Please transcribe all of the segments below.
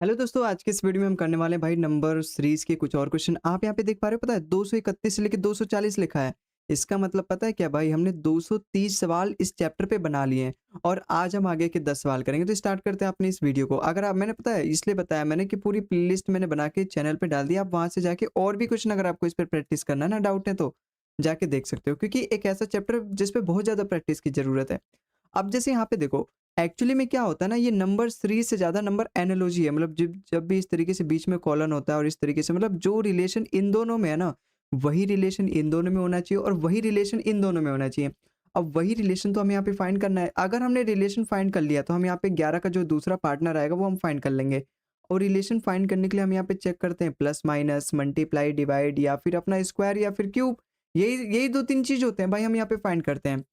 Hello दोस्तों, आज के इस वीडियो में हम करने वाले हैं भाई नंबर सीरीज के कुछ और क्वेश्चन। आप यहाँ पे देख पा रहे हो, पता है 231 से लेके 240 लिखा है। इसका मतलब पता है क्या भाई, हमने 230 सवाल इस चैप्टर पे बना लिए हैं और आज हम आगे के 10 सवाल करेंगे। तो स्टार्ट करते हैं अपने इस वीडियो को। अगर आप मैंने पता है इसलिए बताया मैंने कि पूरी प्लेलिस्ट मैंने बना के चैनल पे डाल दिया। आप वहाँ से जाके और भी क्वेश्चन अगर आपको इस पर प्रैक्टिस करना है ना, डाउट है तो जाके देख सकते हो, क्योंकि एक ऐसा चैप्टर है जिसपे बहुत ज़्यादा प्रैक्टिस की ज़रूरत है। अब जैसे यहाँ पे देखो, एक्चुअली में क्या होता है ना, ये नंबर सीरीज से ज़्यादा नंबर एनालॉजी है। मतलब जब जब भी इस तरीके से बीच में कॉलन होता है और इस तरीके से, मतलब जो रिलेशन इन दोनों में है ना, वही रिलेशन इन दोनों में होना चाहिए और वही रिलेशन इन दोनों में होना चाहिए। अब वही रिलेशन तो हमें यहाँ पे फाइंड करना है। अगर हमने रिलेशन फाइंड कर लिया तो हम यहाँ पे 11 का जो दूसरा पार्टनर आएगा वो हम फाइंड कर लेंगे। और रिलेशन फाइंड करने के लिए हम यहाँ पे चेक करते हैं प्लस माइनस, मल्टीप्लाई, डिवाइड या फिर अपना स्क्वायर या फिर क्यूब। यही यही दो तीन चीज होते हैं भाई, हम यहाँ पे फाइंड करते हैं।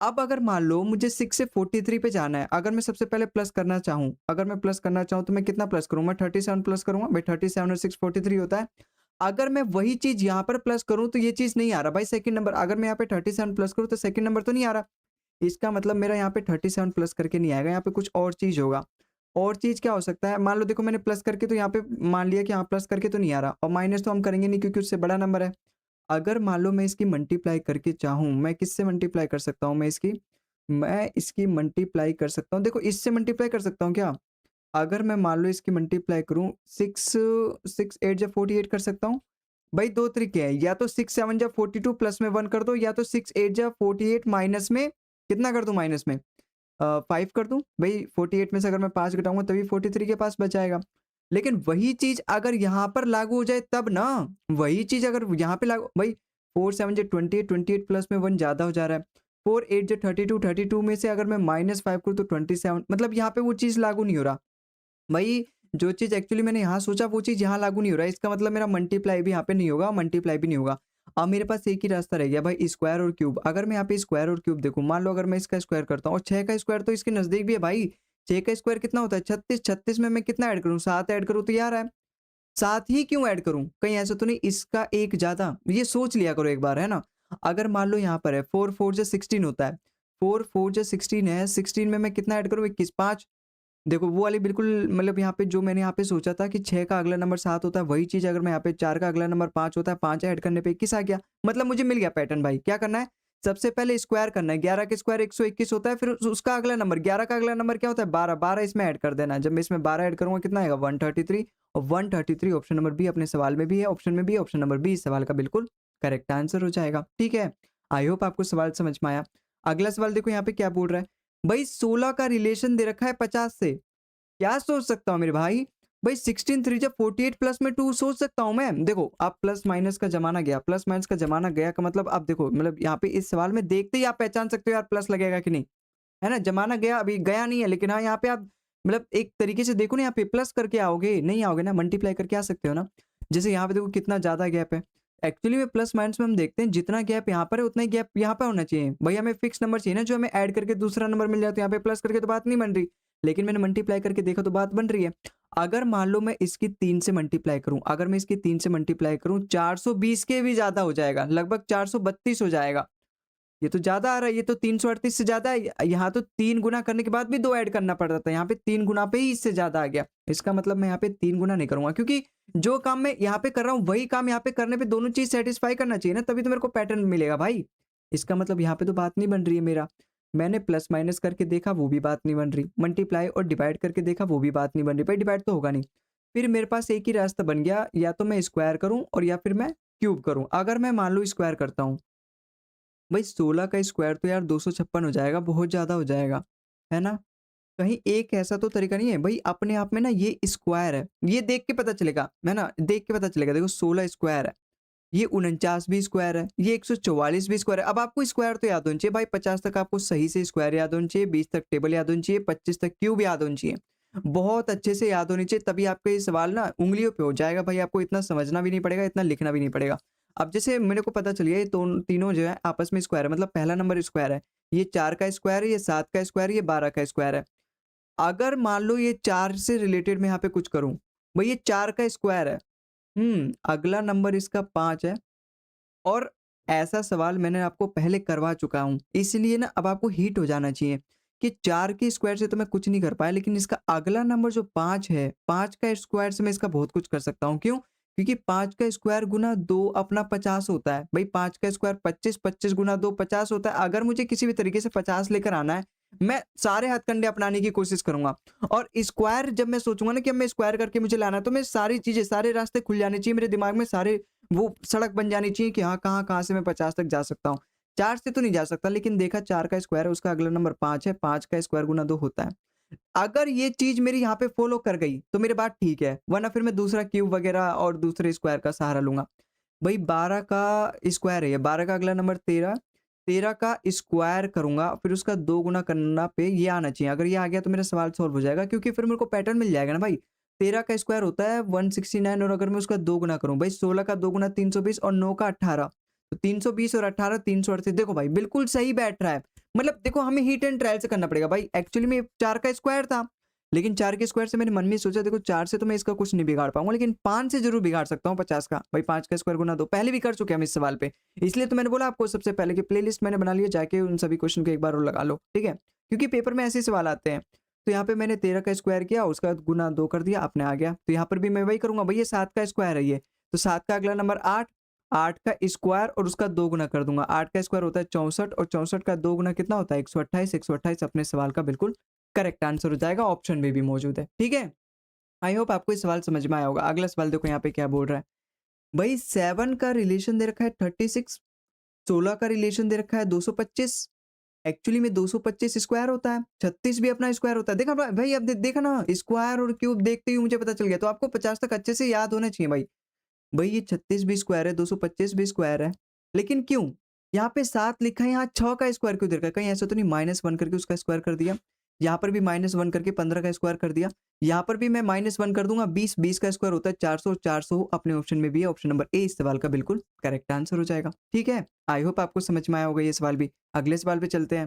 अब अगर मान लो मुझे 6 से 43 पे जाना है, अगर मैं सबसे पहले प्लस करना चाहूँ, अगर मैं प्लस करना चाहूँ तो मैं कितना प्लस करूँ? मैं 37 प्लस करूँगा भाई, 37 और 6 43 होता है। अगर मैं वही चीज़ यहाँ पर प्लस करूँ तो ये चीज़ नहीं आ रहा भाई सेकंड नंबर। अगर मैं यहाँ पे 37 प्लस करूँ तो सेकंड नंबर तो नहीं आ रहा। इसका मतलब मेरा यहाँ पे 37 प्लस करके नहीं आएगा, यहाँ पे कुछ और चीज़ होगा। और चीज़ क्या हो सकता है? मान लो देखो, मैंने प्लस करके तो यहाँ पे मान लिया कि हाँ, प्लस करके तो नहीं आ रहा और माइनस तो हम करेंगे नहीं क्योंकि उससे बड़ा नंबर है। अगर मान लो मैं इसकी मल्टीप्लाई करके चाहूँ, मैं किससे मल्टीप्लाई कर सकता हूँ? मैं इसकी मल्टीप्लाई कर सकता हूँ। देखो, इससे मल्टीप्लाई कर सकता हूँ क्या? अगर मैं मान लो इसकी मल्टीप्लाई करूँ, 6 6 8 जा 48 कर सकता हूँ। भाई 2 तरीके हैं, या तो 6 7 जा 42 प्लस में 1 कर दो, या तो 6 8 जा 48 माइनस में कितना कर दूँ? माइनस में 5 कर दूँ। भाई 48 में से अगर मैं 5 घटाऊँगा तभी 43 के पास बच जाएगा। लेकिन वही चीज़ अगर यहाँ पर लागू हो जाए तब ना, वही चीज़ अगर यहाँ पे लागू भाई 4 7 जा 28, 28 प्लस में 1 ज़्यादा हो जा रहा है। 4 8 जा 32, 32 में से अगर मैं -5 करूँ तो 27, मतलब यहाँ पे वो चीज़ लागू नहीं हो रहा। वही जो चीज़ एक्चुअली मैंने यहाँ सोचा वो चीज़ यहाँ लागू नहीं हो रहा है। इसका मतलब मेरा मल्टीप्लाई भी यहाँ पे नहीं होगा, मल्टीप्लाई भी नहीं होगा। अब मेरे पास एक ही रास्ता रह गया भाई, स्क्वायर और क्यूब। अगर मैं यहाँ पे स्क्वायर और क्यूब देखूँ, मान लो अगर मैं इसका स्क्वायर करता हूँ और 6 का स्क्वायर तो इसके नज़दीक भी है भाई। 6 का स्क्वायर कितना होता है? 36, 36 में मैं कितना ऐड करूँ? 7 ऐड करूँ तो ये आ रहा है। 7 ही क्यों ऐड करूँ? कहीं ऐसा तो नहीं इसका एक ज़्यादा? ये सोच लिया करो एक बार, है ना? अगर मान लो यहाँ पर है 4 4 जा 16 होता है। 4 4 जा 16 है, 16 में मैं कितना ऐड करूँ? 21, 5। देखो वो वाली बिल्कुल, मतलब यहाँ पे जो मैंने यहाँ पे सोचा था कि 6 का अगला नंबर 7 होता है, वही चीज़ अगर मैं यहाँ पे 4 का अगला नंबर 5 होता है, 5 ऐड करने पे 21 आ गया। मतलब मुझे मिल गया पैटर्न भाई। क्या करना है? सबसे पहले स्क्वायर करना है। 11 का स्क्वायर 121 होता है, फिर उसका अगला नंबर 11 का अगला नंबर क्या होता है? 12, 12 इसमें ऐड कर देना है। जब मैं इसमें 12 ऐड करूँगा कितना आएगा? 133। और 133 ऑप्शन नंबर बी अपने सवाल में भी है, ऑप्शन में भी है, ऑप्शन नंबर बी इस सवाल का बिल्कुल करेक्ट आंसर हो जाएगा। ठीक है? आई होप आपको सवाल समझ में आया। अगला सवाल देखो यहाँ पे क्या बोल रहा है? भाई 16 का रिलेशन दे रखा है 50 से। क्या सोच सकता हूँ मेरे भाई? भाई 16 3 जा 48 प्लस में 2 सोच सकता हूँ मैं। देखो, अब प्लस माइनस का ज़माना गया, प्लस माइनस का ज़माना गया का मतलब अब देखो, मतलब यहाँ पे इस सवाल में देखते ही आप पहचान सकते हो यार प्लस लगेगा कि नहीं, है ना? ज़माना गया, अभी गया नहीं है, लेकिन हाँ, यहाँ पे आप मतलब एक तरीके से देखो ना, यहाँ पे प्लस करके आओगे, नहीं आओगे ना, मल्टीप्लाई करके आ सकते हो ना। जैसे यहाँ पे देखो कितना ज़्यादा गैप है। एक्चुअली में प्लस माइनस में हम देखते हैं जितना गैप यहाँ पर है उतना ही गैप यहाँ पे होना चाहिए। भई हमें फिक्स नंबर चाहिए ना, जो हमें ऐड करके दूसरा नंबर मिल जाए, तो यहाँ पे प्लस करके तो बात नहीं बन रही। लेकिन मैंने मल्टीप्लाई करके देखा तो बात बन रही है। अगर मान लो मैं इसकी 3 से मल्टीप्लाई करूँ, अगर मैं इसकी 3 से मल्टीप्लाई करूँ, 420 के भी ज़्यादा हो जाएगा, लगभग 432 हो जाएगा। ये तो ज़्यादा आ रहा है, ये तो 338 से ज़्यादा है। यहाँ तो 3 गुना करने के बाद भी 2 ऐड करना पड़ रहा था, यहाँ पे 3 गुना पे ही इससे ज़्यादा आ गया। इसका मतलब मैं यहाँ पे 3 गुना नहीं करूँगा, क्योंकि जो काम मैं यहाँ पे कर रहा हूँ, वही काम यहाँ पे करने पे दोनों चीज़ सैटिस्फाई करना चाहिए ना, तभी तो मेरे को पैटर्न मिलेगा भाई। इसका मतलब यहाँ पे तो बात नहीं बन रही है मेरा। मैंने प्लस माइनस करके देखा, वो भी बात नहीं बन रही। मल्टीप्लाई और डिवाइड करके देखा, वो भी बात नहीं बन रही। भाई डिवाइड तो होगा नहीं। फिर मेरे पास एक ही रास्ता बन गया, या तो मैं स्क्वायर करूँ और या फिर मैं क्यूब करूँ। अगर मैं मान लो स्क्वायर करता हूँ, भाई 16 का स्क्वायर तो यार 256 हो जाएगा, बहुत ज़्यादा हो जाएगा, है ना? कहीं एक ऐसा तो तरीका नहीं है भाई, अपने आप में ना ये स्क्वायर है, ये देख के पता चलेगा, है ना? देख के पता चलेगा, देखो 16 स्क्वायर है, ये 49 भी स्क्वायर है, ये 144 भी स्क्वायर है। अब आपको स्क्वायर तो याद होना चाहिए भाई, 50 तक आपको सही से स्क्वायर याद होना चाहिए, 20 तक टेबल याद होनी चाहिए, 25 तक क्यूब याद होनी चाहिए। बहुत अच्छे से याद होनी चाहिए, तभी आपका ये सवाल ना उँगलियों पे हो जाएगा भाई, आपको इतना समझना भी नहीं पड़ेगा, इतना लिखना भी नहीं पड़ेगा। अब जैसे मेरे को पता चल गया ये तीनों जो है आपस में स्क्वायर है, मतलब पहला नंबर स्क्वायर है, ये 4 का स्क्वायर है, ये 7 का स्क्वायर है, ये 12 का स्क्वायर है। अगर मान लो ये 4 से रिलेटेड मैं यहाँ पे कुछ करूँ, भई ये 4 का स्क्वायर है, अगला नंबर इसका 5 है। और ऐसा सवाल मैंने आपको पहले करवा चुका हूँ, इसलिए ना अब आपको हिट हो जाना चाहिए कि 4 के स्क्वायर से तो मैं कुछ नहीं कर पाया, लेकिन इसका अगला नंबर जो 5 है, 5 का स्क्वायर से मैं इसका बहुत कुछ कर सकता हूँ। क्यों? क्योंकि 5 का स्क्वायर गुना 2 अपना 50 होता है। भई 5 का स्क्वायर 25, 25 गुना 2 50 होता है। अगर मुझे किसी भी तरीके से 50 लेकर आना है, मैं सारे हथकंडे अपनाने की कोशिश करूँगा। और स्क्वायर जब मैं सोचूँगा ना कि अब मैं स्क्वायर करके मुझे लाना है, तो मैं सारी चीज़ें, सारे रास्ते खुल जाने चाहिए मेरे दिमाग में, सारे वो सड़क बन जानी चाहिए कि हाँ, कहाँ-कहाँ से मैं 50 तक जा सकता हूँ। 4 से तो नहीं जा सकता, लेकिन देखा 4 का स्क्वायर है, उसका अगला नंबर 5 है, 5 का स्क्वायर गुना 2 होता है। अगर ये चीज़ मेरी यहाँ पे फ़ॉलो कर गई, तो मेरी बात ठीक है, वरना फिर मैं दूसरा क्यूब वगैरह और दूसरे स्क्वायर का सहारा लूँगा। भई 12 का स्क्वायर है ये, 12 का अगला नंबर 13, 13 का स्क्वायर करूँगा, फिर उसका 2 गुना करना पे ये आना चाहिए। अगर ये आ गया तो मेरा सवाल सॉल्व हो जाएगा, क्योंकि फिर मेरे को पैटर्न मिल जाएगा ना भाई। 13 का स्क्वायर होता है 169, और अगर मैं उसका 2 गुना करूँ, भाई 16 का 2 गुना 320 और 9 का 18, तो 320 और 18 338। देखो भाई बिल्कुल सही बैठ रहा है। मतलब देखो हमें हिट एंड ट्रायल से करना पड़ेगा भाई। एक्चुअली में 4 का स्क्वायर था, लेकिन 4 के स्क्वायर से मैंने मन में सोचा देखो 4 से तो मैं इसका कुछ नहीं बिगाड़ पाऊँगा, लेकिन 5 से ज़रूर बिगाड़ सकता हूँ 50 का। भाई 5 का स्क्वायर गुना 2 पहले भी कर चुके हैं हम इस सवाल पे। इसलिए तो मैंने बोला आपको सबसे पहले कि प्लेलिस्ट मैंने बना ली है, जाके उन सभी क्वेश्चन को एक बार और लगा लो, ठीक है? क्योंकि पेपर में ऐसे ही सवाल आते हैं। तो यहाँ पे मैंने 13 का स्क्वायर किया, उसका गुना 2 कर दिया, अपने आ गया। तो यहाँ पर भी मैं वही करूँगा, भई ये 7 का स्क्वायर है ये, तो 7 का अगला नंबर 8, 8 का स्क्वायर और उसका 2 गुना कर दूँगा। 8 का स्क्वायर होता है 64, और 64 का 2 गुना कितना होता है 128, 128 अपने सवाल का बिल्कुल करेक्ट आंसर हो जाएगा, ऑप्शन में भी मौजूद है। ठीक है? आई होप आपको ये सवाल समझ में आया होगा। अगला सवाल देखो यहाँ पे क्या बोल रहा है। भई 7 का रिलेशन दे रखा है 36, 16 का रिलेशन दे रखा है 225। एक्चुअली में 225 स्क्वायर होता है, 36 भी अपना स्क्वायर होता है। देखा भाई, अब देखा ना, स्क्वायर और क्यूब देखते ही मुझे पता चल गया। तो आपको 50 तक अच्छे से याद होना चाहिए भाई। भई ये 36 भी स्क्वायर है, 225 भी स्क्वायर है, लेकिन क्यों? यहाँ पे 7 लिखा है, यहाँ 6 का स्क्वायर क्यों दे रखा है? कहीं ऐसा तो नहीं -1 करके उसका स्क्वायर कर दिया? यहाँ पर भी -1 करके 15 का स्क्वायर कर दिया। यहाँ पर भी मैं -1 कर दूँगा, 20, 20 का स्क्वायर होता है 400, 400 अपने ऑप्शन में भी है। ऑप्शन नंबर ए इस सवाल का बिल्कुल करेक्ट आंसर हो जाएगा। ठीक है? आई होप आपको समझ में आया होगा ये सवाल भी। अगले सवाल पे चलते हैं।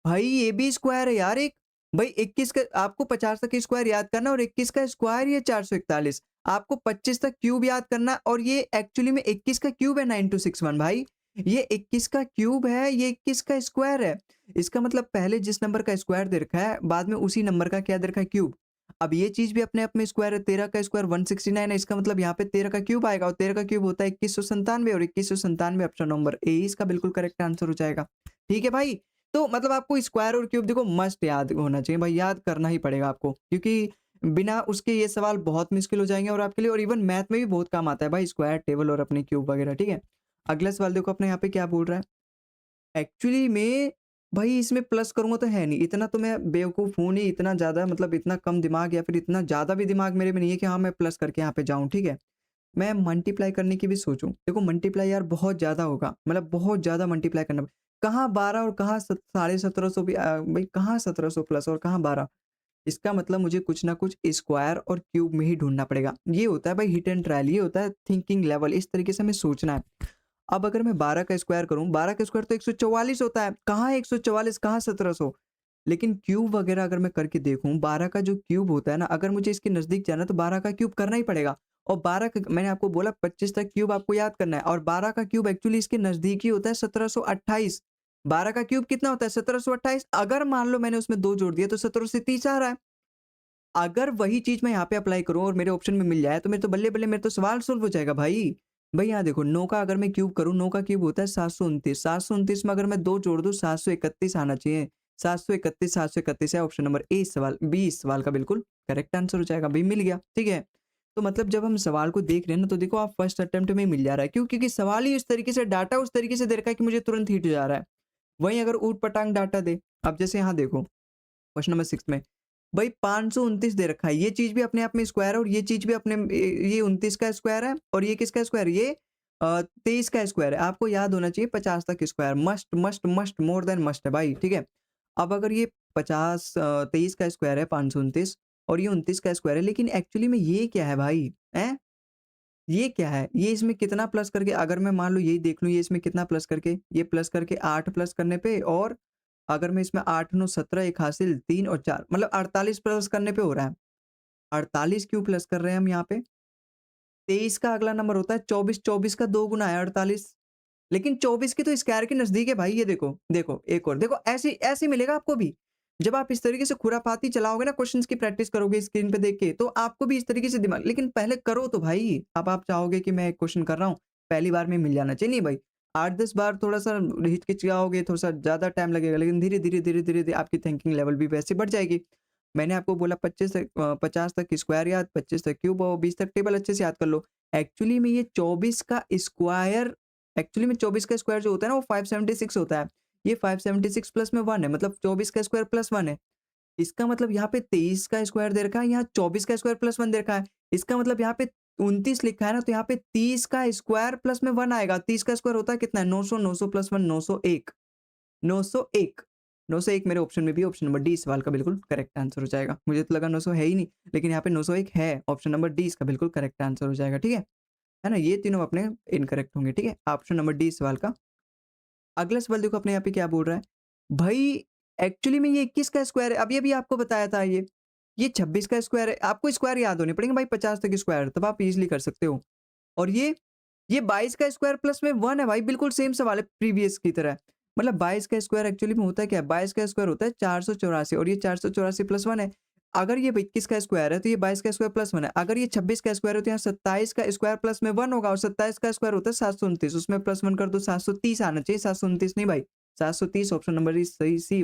भाई ये भी स्क्वायर है यार एक। भाई 21 का आपको 50 तक स्क्वायर याद करना, और 21 का स्क्वायर ये 441। आपको 25 तक क्यूब याद करना, और ये एक्चुअली में 21 का क्यूब है 9261 भाई। ये 21 का क्यूब है, ये 21 का स्क्वायर है। इसका मतलब पहले जिस नंबर का स्क्वायर दे रखा है, बाद में उसी नंबर का क्या दे रखा है, क्यूब। अब ये चीज़ भी अपने आप में स्क्वायर है, 13 का स्क्वायर 169 है, इसका मतलब यहाँ पे 13 का क्यूब आएगा, और 13 का क्यूब होता है 2197, और 2197 ऑप्शन नंबर ए इसका बिल्कुल करेक्ट आंसर हो जाएगा। ठीक है भाई? तो मतलब आपको स्क्वायर और क्यूब देखो मस्ट याद होना चाहिए भाई, याद करना ही पड़ेगा आपको, क्योंकि बिना उसके ये सवाल बहुत मुश्किल हो जाएँगे और आपके लिए, और इवन मैथ में भी बहुत काम आता है भाई स्क्वायर, टेबल और अपने क्यूब वगैरह, ठीक है? अगला सवाल देखो अपने यहाँ पे क्या बोल रहा है। एक्चुअली में भाई इसमें प्लस करूँगा तो है नहीं, इतना तो मैं बेवकूफ़ हूँ नहीं, इतना ज़्यादा मतलब इतना कम दिमाग या फिर इतना ज़्यादा भी दिमाग मेरे में नहीं है कि हाँ, मैं प्लस करके यहाँ पे जाऊँ, ठीक है? मैं मल्टीप्लाई करने की भी सोचूँ। देखो मल्टीप्लाई यार बहुत ज़्यादा होगा, मतलब बहुत ज़्यादा मल्टीप्लाई करना कहाँ 12 और कहाँ साढ़े 1700 भी भई कहाँ 1700 प्लस और कहाँ 12। इसका मतलब मुझे कुछ ना कुछ स्क्वायर और क्यूब में ही ढूँढना पड़ेगा। ये होता है भाई हिट एंड ट्रायल, ये होता है थिंकिंग लेवल, इस तरीके से हमें सोचना है। अब अगर मैं 12 का स्क्वायर करूँ, 12 का स्क्वायर तो 144 होता है। कहाँ है 144, कहाँ 1700? लेकिन क्यूब वगैरह अगर मैं करके देखूँ, 12 का जो क्यूब होता है ना, अगर मुझे इसके नज़दीक जाना है तो 12 का क्यूब करना ही पड़ेगा। और 12 का मैंने आपको बोला 25 तक क्यूब आपको याद करना है, और 12 का क्यूब एक्चुअली इसके नज़दीक ही होता है 1728। 12 का क्यूब कितना होता है 1728। अगर मान लो मैंने उसमें 2 जोड़ दिया तो 17 से 30 आ रहा है। अगर वही चीज़ मैं यहाँ पे अप्लाई करूँ और मेरे ऑप्शन में मिल जाए, तो मेरे तो बल्ले-बल्ले, मेरा तो सवाल सॉल्व हो जाएगा भाई। भाई यहाँ देखो 9 का अगर मैं क्यूब करूँ, 9 का क्यूब होता है 729, 729 में अगर मैं 2 जोड़ दूँ 731 आना चाहिए। 731, 731 है, ऑप्शन नंबर ए सवाल, बी इस सवाल का बिल्कुल करेक्ट आंसर हो जाएगा। भाई मिल गया, ठीक है। तो मतलब जब हम सवाल को देख रहे हैं ना, तो देखो आप फर्स्ट अटेम्प्ट में ही मिल जा रहा है। क्यों? क्योंकि सवाल ही उस तरीके से, डाटा उस तरीके से दे रखा है कि मुझे तुरंत हिट हो जा रहा है। वहीं अगर ऊट-पटांग डाटा दे, अब जैसे यहाँ देखो क्वेश्चन नंबर 6 में भाई 529 दे रखा है, ये चीज़ भी अपने आप में स्क्वायर है, और ये चीज़ भी अपने ये 29 का स्क्वायर है, और ये किसका स्क्वायर है? ये 23 का स्क्वायर है। आपको याद होना चाहिए 50 तक square, must must must more than must है भाई, ठीक है? अब अगर ये 23 का स्क्वायर है 529, और ये 29 का स्क्वायर है, लेकिन एक्चुअली में ये क्या है भाई? हैं? ये क्या है? ये इसमें कितना प्लस करके, अगर मैं मान लो यही देख लूँ, ये इसमें कितना प्लस करके, ये प्लस करके 8 प्लस करने पे, और अगर मैं इसमें 8 9 17 एक हासिल 3 और 4 मतलब 48 प्लस करने पे हो रहा है। 48 क्यों प्लस कर रहे हैं हम यहाँ पे? 23 का अगला नंबर होता है 24, 24 का 2 गुना है 48। लेकिन 24 की तो स्क्वायर के नज़दीक है भाई, ये देखो, देखो एक और देखो, ऐसे ऐसे मिलेगा आपको भी। जब आप इस तरीके से खुरापाती चलाओगे ना, क्वेश्चंस की प्रैक्टिस करोगे स्क्रीन पे देख के, तो आपको भी इस तरीके से दिमाग, लेकिन पहले करो तो भाई। अब आप चाहोगे कि मैं एक क्वेश्चन कर रहा हूँ, पहली बार में मिल जाना चाहिए, नहीं भाई। 8-10 बार थोड़ा-सा हिचकिचाओगे, थोड़ा-सा ज़्यादा टाइम लगेगा, लेकिन धीरे-धीरे, धीरे-धीरे आपकी थिंकिंग लेवल भी वैसे बढ़ जाएगी। मैंने आपको बोला 25 तक 50 तक स्क्वायर याद, 25 तक क्यूब और 20 तक टेबल अच्छे से याद कर लो। एक्चुअली में ये 24 का स्क्वायर, एक्चुअली में 24 का स्क्वायर जो होता है ना, वो 576 होता है। ये 576 प्लस में 1 है, मतलब 24 का स्क्वायर प्लस 1 है। इसका मतलब यहाँ पे 23 का स्क्वायर दे रखा है, यहाँ 24 का स्क्वायर प्लस 1 दे रखा है। इसका मतलब यहाँ पे 29 लिखा है ना, तो यहाँ पे 30 का स्क्वायर प्लस में 1 आएगा। 30 का स्क्वायर होता है कितना है? 900, 900 प्लस 1 901, 901, 901 मेरे ऑप्शन में भी, ऑप्शन नंबर डी इस सवाल का बिल्कुल करेक्ट आंसर हो जाएगा। मुझे तो लगा 900 है ही नहीं, लेकिन यहाँ पे 901 है। ऑप्शन नंबर डी इसका बिल्कुल करेक्ट आंसर हो जाएगा, ठीक है ना? ये तीनों अपने इनकरेक्ट होंगे, ठीक है? ऑप्शन नंबर डी इस सवाल का। अगला सवाल देखो अपने यहाँ पे क्या बोल रहा है। भाई एक्चुअली में ये 21 का स्क्वायर है, अभी-अभी आपको बताया था ये। ये 26 का स्क्वायर है, आपको स्क्वायर याद होने पड़ेंगे भाई 50 तक स्क्वायर, तब आप ईज़िली कर सकते हो। और ये 22 का स्क्वायर प्लस में 1 है भाई, बिल्कुल सेम सवाल है प्रीवियस की तरह। मतलब 22 का स्क्वायर एक्चुअली में होता है क्या है? 22 का स्क्वायर होता है 484 और ये 484 प्लस 1 है। अगर ये 21 का स्क्वायर है, तो ये 22 का स्क्वायर प्लस 1 है। अगर ये 26 का स्क्वायर है, तो यहाँ 27 का स्क्वायर प्लस में 1 होगा और 27 का स्क्वायर होता है 729, उसमें प्लस 1 कर दो 730 आना चाहिए, 729 नहीं भाई, 730 ऑप्शन नंबर इज सही, सी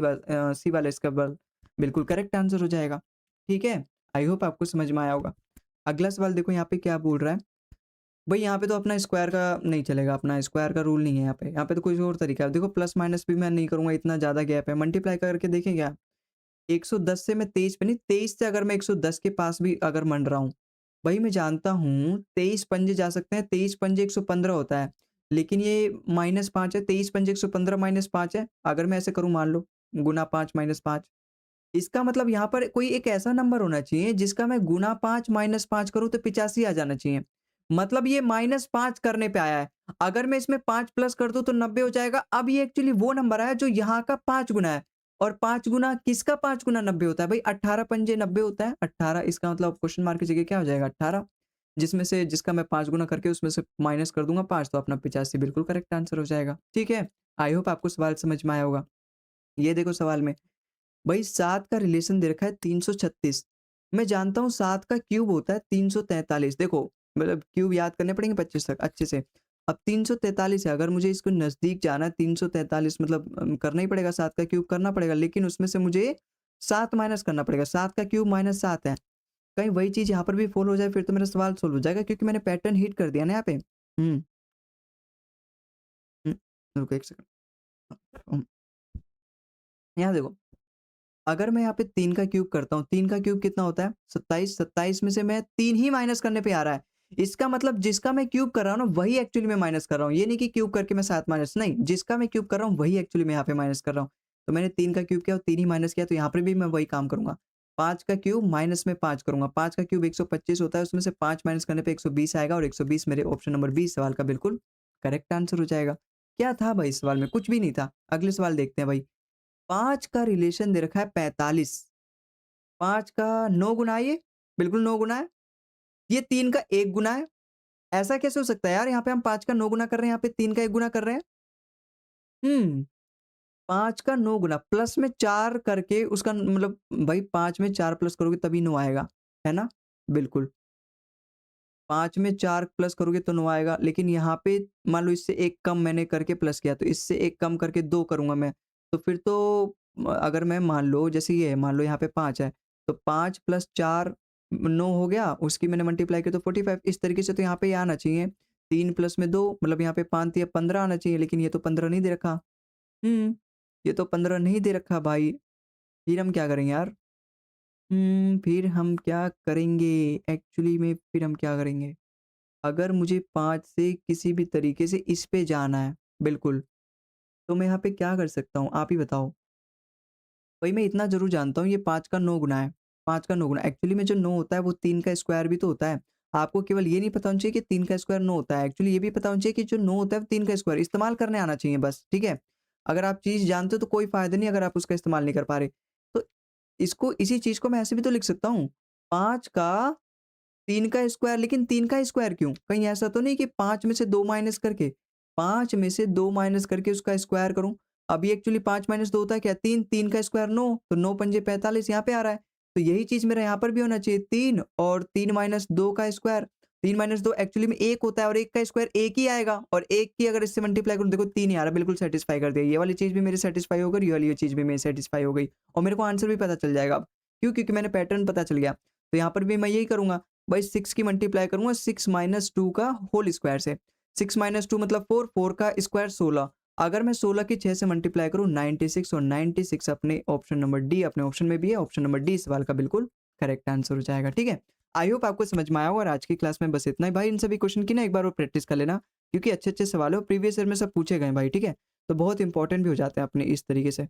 वाला इसका बिल्कुल करेक्ट आंसर हो जाएगा। ठीक है? आई होप आपको समझ में आया होगा। अगला सवाल देखो यहाँ पे क्या बोल रहा है। भई यहाँ पे तो अपना स्क्वायर का नहीं चलेगा, अपना स्क्वायर का रूल नहीं है यहाँ पे तो कोई और तरीका है। देखो प्लस माइनस भी मैं नहीं करूँगा, इतना ज़्यादा गैप है। मल्टीप्लाई करके देखें क्या? 110 से मैं 23 पे नहीं, 23 से अगर मैं 110 के पास भी अगर मंड रहा हूँ, भई मैं जानता हूँ 23 पंजे जा सकते हैं, 23 पंजे 115 होता है। लेकिन ये -5 है, 23 पंजे 115 -5 है। अगर मैं ऐसे करूँ मान लो, गुना 5 -5, इसका मतलब यहाँ पर कोई एक ऐसा नंबर होना चाहिए जिसका मैं गुना 5 -5 करूँ तो 85 आ जाना चाहिए। मतलब ये -5 करने पे आया है। अगर मैं इसमें 5 प्लस कर दूँ तो 90 हो जाएगा। अब ये एक्चुअली वो नंबर आया जो यहाँ का 5 गुना है। और 5 गुना किसका 5 गुना 90 होता है? भई 18 पंजे 90 होता है। 18 इसका मतलब क्वेश्चन मार्क की जगह क्या हो जाएगा? 18, जिसमें से जिसका मैं 5 गुना करके उसमें से माइनस कर दूँगा 5, तो अपना 85 बिल्कुल करेक्ट आंसर हो जाएगा। ठीक है? आई होप आपको सवाल समझ में आया होगा। ये देखो सवाल में, भाई 7 का रिलेशन दे रखा है 336। मैं जानता हूँ 7 का क्यूब होता है 343। देखो मतलब क्यूब याद करने पड़ेंगे 25 तक अच्छे से। अब 343 है, अगर मुझे इसको नज़दीक जाना है 343 मतलब करना ही पड़ेगा, 7 का क्यूब करना पड़ेगा, लेकिन उसमें से मुझे 7 माइनस करना पड़ेगा। 7 का क्यूब माइनस 7 है। कहीं वही चीज़ यहाँ पर भी फ़ॉलो हो जाए फिर तो मेरा सवाल सॉल्व हो जाएगा, क्योंकि मैंने पैटर्न हिट कर दिया ना यहाँ पे। हुँ, रुको 1 सेकंड। हुँ, यहाँ देखो, अगर मैं यहाँ पे 3 का क्यूब करता हूँ, 3 का क्यूब कितना होता है? 27, 27 में से मैं 3 ही माइनस करने पे आ रहा है। इसका मतलब जिसका मैं क्यूब कर रहा हूँ ना, वही एक्चुअली में माइनस कर रहा हूँ। ये नहीं कि क्यूब करके मैं 7 माइनस, नहीं, जिसका मैं क्यूब कर रहा हूँ वही एक्चुअली मैं यहाँ पे माइनस कर रहा हूँ। तो मैंने 3 का क्यूब किया और 3 ही माइनस किया, तो यहाँ पर भी मैं वही काम करूँगा। 5 का क्यूब माइनस में 5 करूँगा। 5 का क्यूब 125 होता है, उसमें से 5 माइनस करने पे 120 आएगा और 120 मेरे ऑप्शन नंबर बी सवाल का बिल्कुल करेक्ट आंसर हो जाएगा। क्या था भाई इस सवाल में? कुछ भी नहीं था। अगले सवाल देखते हैं भाई। 5 का रिलेशन दे रखा है 45। 5 का 9 गुना है ये, बिल्कुल 9 गुना है। ये 3 का 1 गुना है। ऐसा कैसे हो सकता है यार? यहाँ पे हम 5 का 9 गुना कर रहे हैं, यहाँ पे 3 का 1 गुना कर रहे हैं। 5 का 9 गुना प्लस में 4 करके उसका मतलब भाई 5 में 4 प्लस करोगे तभी 9 आएगा, है ना? बिल्कुल। 5 में 4 प्लस करोगे तो 9 आएगा, लेकिन यहाँ पे मान लो इससे 1 कम मैंने करके प्लस किया, तो इससे 1 कम करके 2 करूँगा मैं। तो फिर तो अगर मैं मान लो जैसे ये है, मान लो यहाँ पे 5 है, तो 5 प्लस 4 9 हो गया, उसकी मैंने मल्टीप्लाई किया तो 45, इस तरीके से तो यहाँ पे ये आना चाहिए। 3 प्लस में 2 मतलब यहाँ पे 5 तिया 15 आना चाहिए, लेकिन ये तो 15 नहीं दे रखा। हुँ, ये तो 15 नहीं दे रखा भाई, फिर हम क्या करेंगे यार? फिर हम क्या करेंगे? एक्चुअली में फिर हम क्या करेंगे? अगर मुझे 5 से किसी भी तरीके से इस पे जाना है, बिल्कुल, तो मैं यहाँ पे क्या कर सकता हूँ? आप ही बताओ। वही मैं इतना ज़रूर जानता हूँ ये 5 का 9 गुना है, 5 का 9 गुना एक्चुअली में जो 9 होता है वो 3 का स्क्वायर भी तो होता है। आपको केवल ये नहीं पता होना चाहिए कि 3 का स्क्वायर 9 होता है, एक्चुअली ये भी पता होना चाहिए कि जो 9 होता है वो 3 का स्क्वायर इस्तेमाल करने आना चाहिए बस, ठीक है? अगर आप चीज़ जानते हो तो कोई फ़ायदा नहीं अगर आप उसका इस्तेमाल नहीं कर पा रहे। तो इसको इसी चीज़ को मैं ऐसे भी तो लिख सकता हूँ, 5 का 3 का स्क्वायर, लेकिन 3 का स्क्वायर क्यों? कहीं ऐसा तो नहीं कि 5 में से 2 माइनस करके 5 में से 2 माइनस करके उसका स्क्वायर करूँ? अभी एक्चुअली 5 माइनस 2 होता है क्या? 3, 3 का स्क्वायर 9, तो 9 पंजे 45 यहाँ पे आ रहा है। तो यही चीज़ मेरा यहाँ पर भी होना चाहिए 3 और 3 माइनस 2 का स्क्वायर, 3 माइनस 2 एक्चुअली में 1 होता है और 1 का स्क्वायर 1 ही आएगा और 1 की अगर इससे मल्टीप्लाई करूँ देखो 3 ही आ रहा है, बिल्कुल सैटिस्फाई कर दिया। ये वाली चीज़ भी मेरी सैटिस्फाई हो गई, ये वाली चीज़ भी मेरी सैटिस्फाई हो गई और मेरे को आंसर भी पता चल जाएगा अब। क्यों? क्योंकि मैंने पैटर्न पता चल गया। तो यहाँ पर भी मैं यही करूँगा, भाई 6 की मल्टीप्लाई करूँगा 6 माइनस 2 का होल स्क्वायर से। 6 माइनस 2 मतलब 4, 4 का स्क्वायर 16। अगर मैं 16 की 6 से मल्टीप्लाई करूँ 96 और 96 अपने ऑप्शन नंबर डी अपने ऑप्शन में भी है। ऑप्शन नंबर डी सवाल का बिल्कुल करेक्ट आंसर हो जाएगा, ठीक है? आई होप आपको समझ में आया होगा और आज की क्लास में बस इतना ही। भाई इन सभी क्वेश्चन की ना एक बार और प्रैक्टिस कर लेना क्योंकि अच्छे-अच्छे सवाल है और प्रीवियस ईयर में सब पूछे गए हैं भाई, ठीक है? तो बहुत इंपॉर्टेंट भी हो जाते हैं अपने इस तरीके से।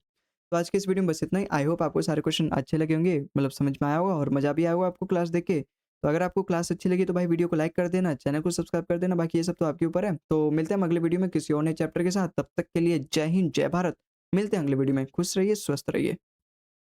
तो आज के इस वीडियो में बस इतना ही। आई होप आपको सारे क्वेश्चन अच्छे लगे होंगे, मतलब समझ में आया होगा और मज़ा भी आया होगा आपको क्लास देख के। तो अगर आपको क्लास अच्छी लगी तो भाई वीडियो को लाइक कर देना, चैनल को सब्सक्राइब कर देना, बाकी ये सब तो आपके ऊपर है। तो मिलते हैं हम अगले वीडियो में किसी और नए चैप्टर के साथ, तब तक के लिए जय हिंद, जय भारत। मिलते हैं अगले वीडियो में, खुश रहिए, स्वस्थ रहिए।